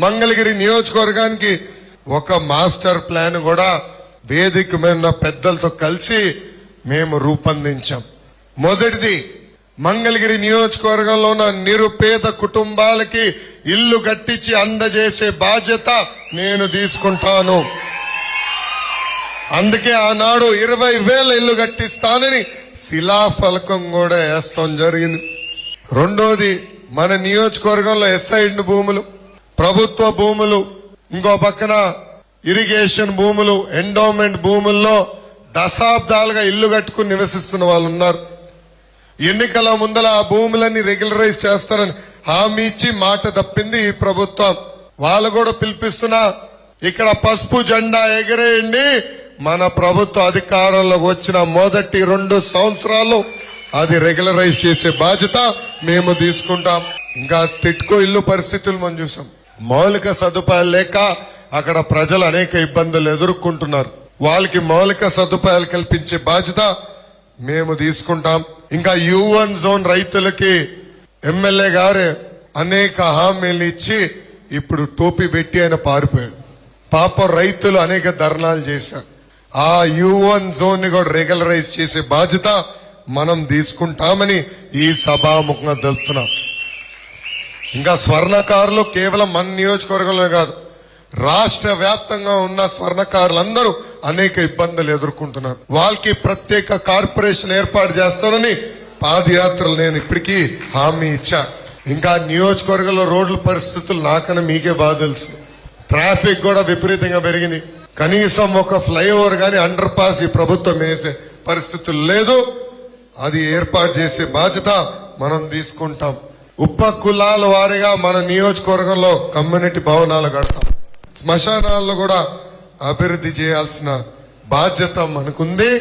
మంగళగిరి నియోజకవర్గానికి ఒక master plan కూడా వేదిక మీద పెద్దలతో కలిసి మేము రూపొందించాం. మొదటిది, మంగళగిరి నియోజకవర్గంలో ఉన్న నిరుపేద కుటుంబాలకి ఇల్లు కట్టించి అందజేసే బాధ్యత నేను తీసుకుంటాను. అందుకే ఆనాడు 20,000 ఇల్లు కట్టిస్తానని శిలాఫలకం కూడా వేస్తాం జరిగింది. రెండోది, మన నియోజకవర్గంలో ఎస్ఐడ్ భూములు, ప్రభుత్వ భూములు, ఇంకో పక్కన ఇరిగేషన్ భూములు, ఎండోమెంట్ భూముల్లో దశాబ్దాలుగా ఇల్లు కట్టుకుని నివసిస్తున్న వాళ్ళు ఉన్నారు. ఎన్నికల ముందల ఆ భూములన్నీ రెగ్యులరైజ్ చేస్తారని హామీ ఇచ్చి మాట తప్పింది ఈ ప్రభుత్వం. వాళ్ళు కూడా పిలిపిస్తున్నా, ఇక్కడ పసుపు జెండా ఎగరేయండి. మన ప్రభుత్వ అధికారంలోకి వచ్చిన మొదటి 2 సంవత్సరాలు అది రెగ్యులరైజ్ చేసే బాధ్యత మేము తీసుకుంటాం. ఇంకా తిట్కో ఇల్లు పరిస్థితులు మనం చూసాం. మౌలిక సదుపాయాలు లేక అక్కడ ప్రజలు అనేక ఇబ్బందులు ఎదుర్కొంటున్నారు. వాళ్ళకి మౌలిక సదుపాయాలు కల్పించే బాధ్యత మేము తీసుకుంటాం. ఇంకా U1 జోన్ రైతులకి ఎమ్మెల్యే గారు అనేక హామీలు ఇచ్చి ఇప్పుడు టోపీ పెట్టి ఆయన పారిపోయాడు. పాపం రైతులు అనేక ధర్నాలు చేశారు. ఆ U1 జోన్ ని కూడా రెగ్యులరైజ్ చేసే బాధ్యత మనం తీసుకుంటామని ఈ సభాముఖంగా తెలుపుతున్నాం. ఇంకా స్వర్ణకారులు కేవలం మన నియోజకవర్గంలో కాదు, రాష్ట్ర వ్యాప్తంగా ఉన్న స్వర్ణకారులందరూ అనేక ఇబ్బందులు ఎదుర్కొంటున్నారు. వాళ్ళకి ప్రత్యేక కార్పొరేషన్ ఏర్పాటు చేస్తానని పాదయాత్రలు నేను ఇప్పటికీ హామీ ఇచ్చా. ఇంకా నియోజకవర్గంలో రోడ్ల పరిస్థితులు నాకన్నా మీకే బాగా తెలుసు. ట్రాఫిక్ కూడా విపరీతంగా పెరిగింది. కనీసం ఒక ఫ్లైఓవర్ గాని అండర్ పాస్ ఈ ప్రభుత్వం వేసే పరిస్థితులు లేదు. అది ఏర్పాటు చేసే బాధ్యత మనం తీసుకుంటాం. ఉప కులాల వారిగా మన నియోజకవర్గంలో కమ్యూనిటీ భవనాలు కడతాం. శ్మశానాల్లో కూడా అభివృద్ధి చేయాల్సిన బాధ్యత మనకుంది.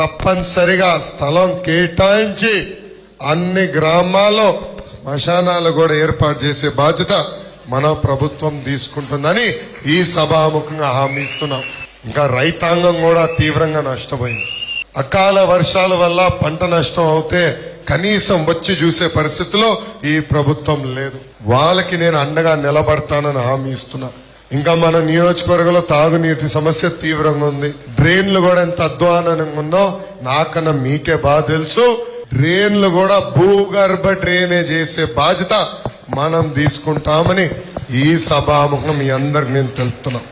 తప్పనిసరిగా స్థలం కేటాయించి అన్ని గ్రామాల్లో శ్మశానాలు కూడా ఏర్పాటు చేసే బాధ్యత మన ప్రభుత్వం తీసుకుంటుందని ఈ సభాముఖంగా హామీ ఇస్తున్నాం. ఇంకా రైతాంగం కూడా తీవ్రంగా నష్టపోయింది. అకాల వర్షాల వల్ల పంట నష్టం అవుతే కనీసం వచ్చి చూసే పరిస్థితిలో ఈ ప్రభుత్వం లేదు. వాళ్ళకి నేను అండగా నిలబడతానని హామీ ఇస్తున్నా. ఇంకా మన నియోజకవర్గంలో తాగునీటి సమస్య తీవ్రంగా ఉంది. డ్రైన్లు కూడా ఎంత అధ్వానంగా ఉందో నాకన్నా మీకే బాగా తెలుసు. డ్రైన్లు కూడా భూగర్భ డ్రైనేజ్ చేసే బాధ్యత మనం తీసుకుంటామని ఈ సభాముఖం మీ అందరికి నేను తెలుపుతున్నాం.